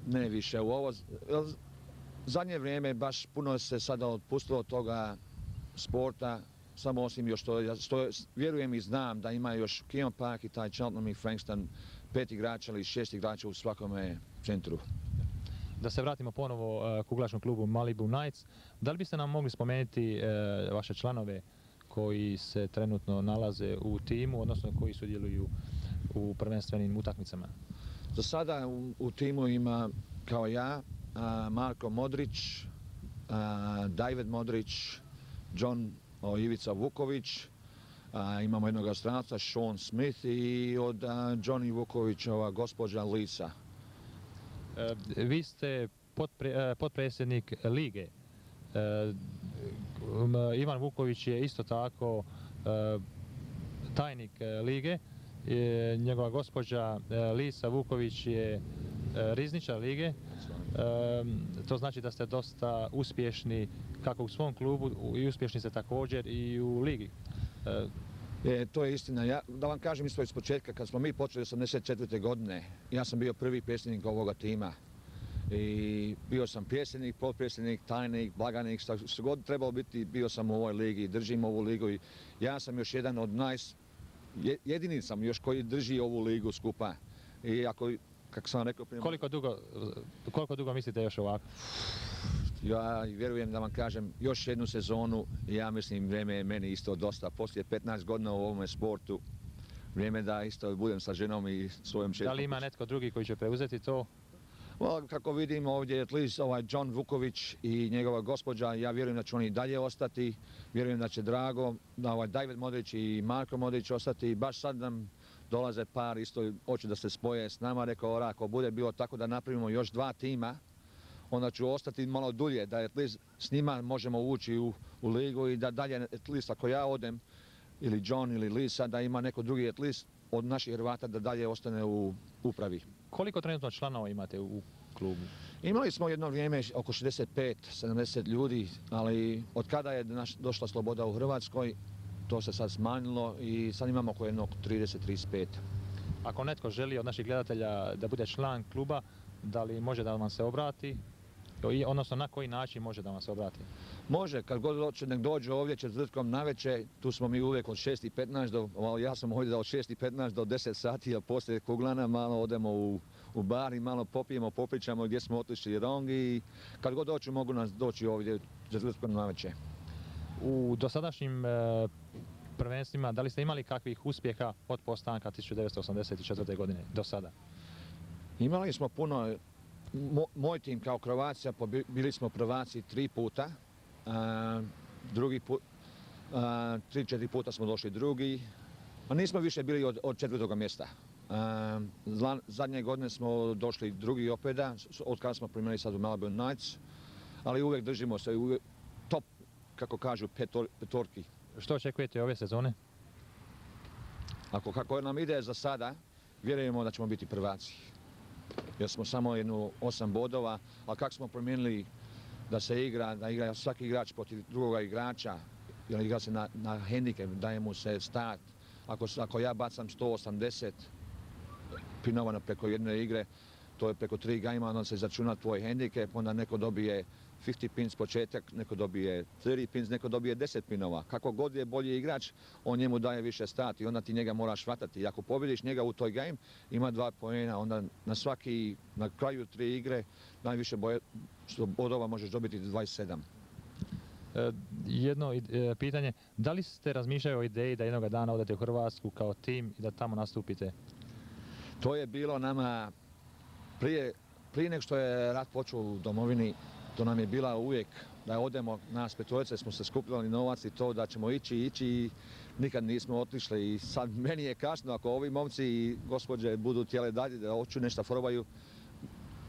Ne više. U ovo zadnje vrijeme baš puno se sada otpustilo od toga sporta, samo osim još što vjerujem i znam da ima još Keon Park i taj Cheltenham i Frankston 5 igrača ili 6 igrača u svakome centru. Da se vratimo ponovo kuglačnom klubu Malibu Knights, da li biste nam mogli spomenuti vaše članove koji se trenutno nalaze u timu, odnosno koji sudjeluju u prvenstvenim utakmicama? Za sada u timu ima kao ja Marko Modrić, David Modrić, Ivica Vuković, imamo jednog stranca, Sean Smith i od Johnny Vukovićova gospođa Lisa. Vi ste potpredsjednik lige. Ivan Vuković je isto tako tajnik lige. Njegova gospođa Lisa Vuković je rizničar lige. To znači da ste dosta uspješni kako u svom klubu i uspješni ste također i u ligi. To je istina. Da vam kažem isto iz početka, kad smo mi počeli 1984. godine, ja sam bio prvi predsjednik ovoga tima. I bio sam predsjednik, potpredsjednik, tajnik, blagajnik, što god trebalo biti, bio sam u ovoj ligi, držim ovu ligu i ja sam još jedan od jedini sam još koji drži ovu ligu skupa. I kako sam rekao prije... Koliko dugo mislite još ovako? Ja vjerujem da vam kažem još jednu sezonu, ja mislim vrijeme je meni isto dosta. Poslije 15 godina u ovome sportu, vrijeme da isto budem sa ženom i svojom četkom. Da li ima netko drugi koji će preuzeti to? Kako vidim ovdje, at least John Vuković i njegova gospođa, ja vjerujem da će oni dalje ostati, vjerujem da će Drago, da David Modrić i Marko Modrić ostati. Baš sad nam dolaze par, isto hoće da se spoje s nama, rekao ako bude bilo tako da napravimo još 2 tima, onda ću ostati malo dulje, da at least s njima možemo ući u ligu i da dalje, at least ako ja odem, ili John ili Lisa, da ima neko drugi at least od naših Hrvata da dalje ostane u upravi. Koliko trenutno članova imate u klubu? Imali smo jedno vrijeme oko 65-70 ljudi, ali od kada je došla sloboda u Hrvatskoj, to se sad smanjilo i sad imamo oko jednog 30-35. Ako netko želi od naših gledatelja da bude član kluba, da li može da vam se obrati? Odnosno na koji način može da vam se obrati? Može, kad god nek dođe ovdje četvrtkom navečer, tu smo mi uvijek od 6:15 ja sam ovdje od 6:15 do 10 sati, a poslije kuglana malo odemo u bar i malo popijemo, popričamo gdje smo otišli rong i kad god dođu mogu nas doći ovdje četvrtkom navečer. U dosadašnjim prvenstvima, da li ste imali kakvih uspjeha od postanka 1984. godine do sada? Imali smo puno. Moj tim kao Croatia bili smo prvaci 3 puta, drugi put, 3-4 puta smo došli drugi, a nismo više bili od 4. mjesta. Zadnje godine smo došli drugi opet, od kada smo primjeli sad u Melbourne Knights, ali uvijek držimo se top, kako kažu, petorki. Što očekujete ove sezone? Kako nam ide za sada, vjerujemo da ćemo biti prvaci. Jer smo samo 8 bodova, ali kako smo promijenili da igra svaki igrač protiv drugoga igrača, jer igra se na hendikep, daje mu se start. Ako ja bacam 180 pinova preko jedne igre, to je preko 3 gajma, onda se začuna tvoj hendikep, onda neko dobije 50 pins početak, neko dobije 30 pins, neko dobije 10 pinova. Kako god je bolji igrač, on njemu daje više start i onda ti njega moraš hvatati. I ako pobjediš njega u toj game, ima 2 poena, onda na kraju 3 igre, najviše bodova možeš dobiti 27. Jedno pitanje, da li ste razmišljali o ideji da jednoga dana odete u Hrvatsku kao tim i da tamo nastupite? To je bilo nama prije nego što je rat počeo u domovini, to nam je bila uvijek da odemo, nas petorice smo se skupljali novac i to da ćemo ići i nikad nismo otišli i sad meni je kasno ako ovi momci i gospođe budu htjeli dalje da hoću nešto probaju,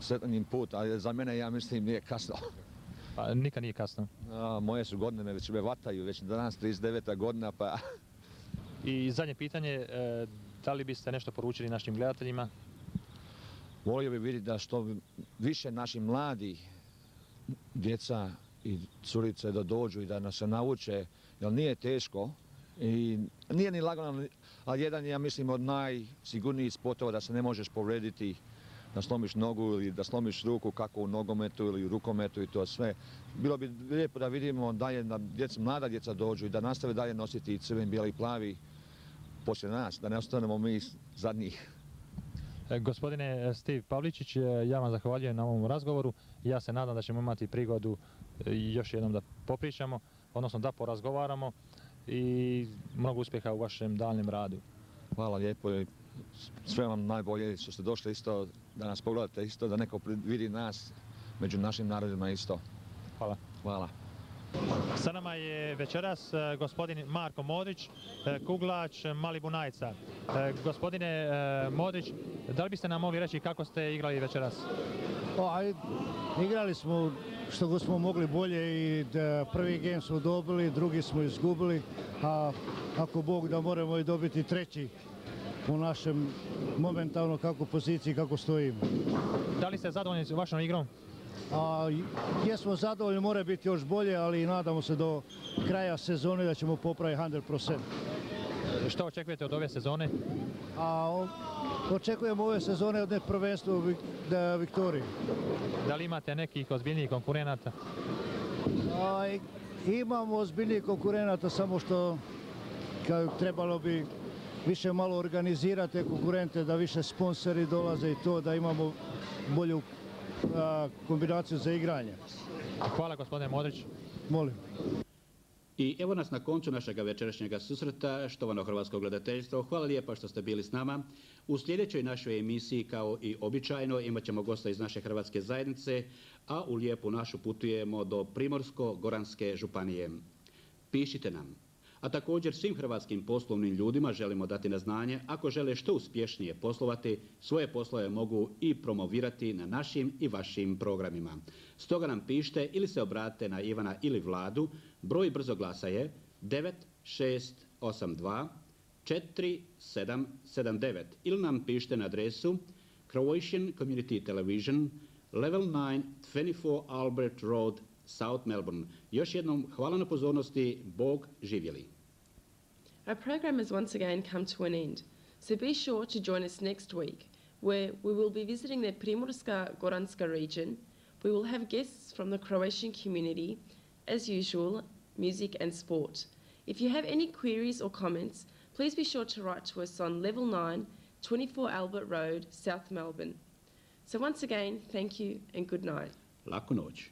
sretan im put, ali za mene ja mislim nije kasno. Pa nikad nije kasno. Moje su godine već me vataju, već danas 39. godina pa... I zadnje pitanje, da li biste nešto poručili našim gledateljima? Volio bih vidjeti da što više naši mladi djeca i curice da dođu i da nas se nauče, jer nije teško i nije ni lagano, ali jedan je, ja mislim, od najsigurnijih sportova da se ne možeš povrediti, da slomiš nogu ili da slomiš ruku kako u nogometu ili u rukometu i to sve. Bilo bi lijepo da vidimo dalje da mlada djeca dođu i da nastave dalje nositi crveni, bijeli i plavi poslije nas, da ne ostanemo mi zadnjih. Gospodine Steve Pavličić, ja vam zahvaljujem na ovom razgovoru. Ja se nadam da ćemo imati prigodu još jednom da popričamo, odnosno da porazgovaramo i mnogo uspjeha u vašem daljnjem radu. Hvala lijepo i sve vam najbolje što ste došli isto da nas pogledate isto, da neko vidi nas među našim narodima isto. Hvala. Hvala. Sa nama je večeras gospodin Marko Modrić, kuglač Malibu Knightsa. Gospodine Modrić, da li biste nam mogli reći kako ste igrali večeras? Igrali smo što god smo mogli bolje i prvi game smo dobili, drugi smo izgubili, a ako Bog da moramo i dobiti treći u našem momentalno kako poziciji, kako stojimo. Da li ste zadovoljni s vašom igrom? Jesmo zadovoljni, mora biti još bolje, ali nadamo se do kraja sezone da ćemo popraviti 100%. Što očekujete od ove sezone? Očekujemo ove sezone od prvenstva Viktorije. Da li imate nekih ozbiljnijih konkurenata? Imamo ozbiljnijih konkurenata, samo što trebalo bi više malo organizirati te konkurente, da više sponsori dolaze i to, da imamo bolju kombinaciju za igranje. Hvala gospodine Modrić. Molim. I evo nas na koncu našega večerašnjega susreta, štovano hrvatsko gledateljstvo. Hvala lijepa što ste bili s nama. U sljedećoj našoj emisiji, kao i običajno, imat ćemo gosta iz naše hrvatske zajednice, a u lijepu našu putujemo do Primorsko-goranske županije. Pišite nam. A također svim hrvatskim poslovnim ljudima želimo dati na znanje, ako žele što uspješnije poslovati, svoje poslove mogu i promovirati na našim i vašim programima. Stoga nam pišite ili se obratite na Ivana ili Vladu. Broj brzoglasa je 9682 4779 ili nam pišite na adresu Croatian Community Television, Level 9, 24 Albert Road, South Melbourne. Još jednom hvala na pozornosti, Bog živjeli. Our program has once again come to an end, so be sure to join us next week, where we will be visiting the Primorska-Goranska region. We will have guests from the Croatian community, as usual, music and sport. If you have any queries or comments, please be sure to write to us on Level 9, 24 Albert Road, South Melbourne. So once again, thank you and good night. Laku noć.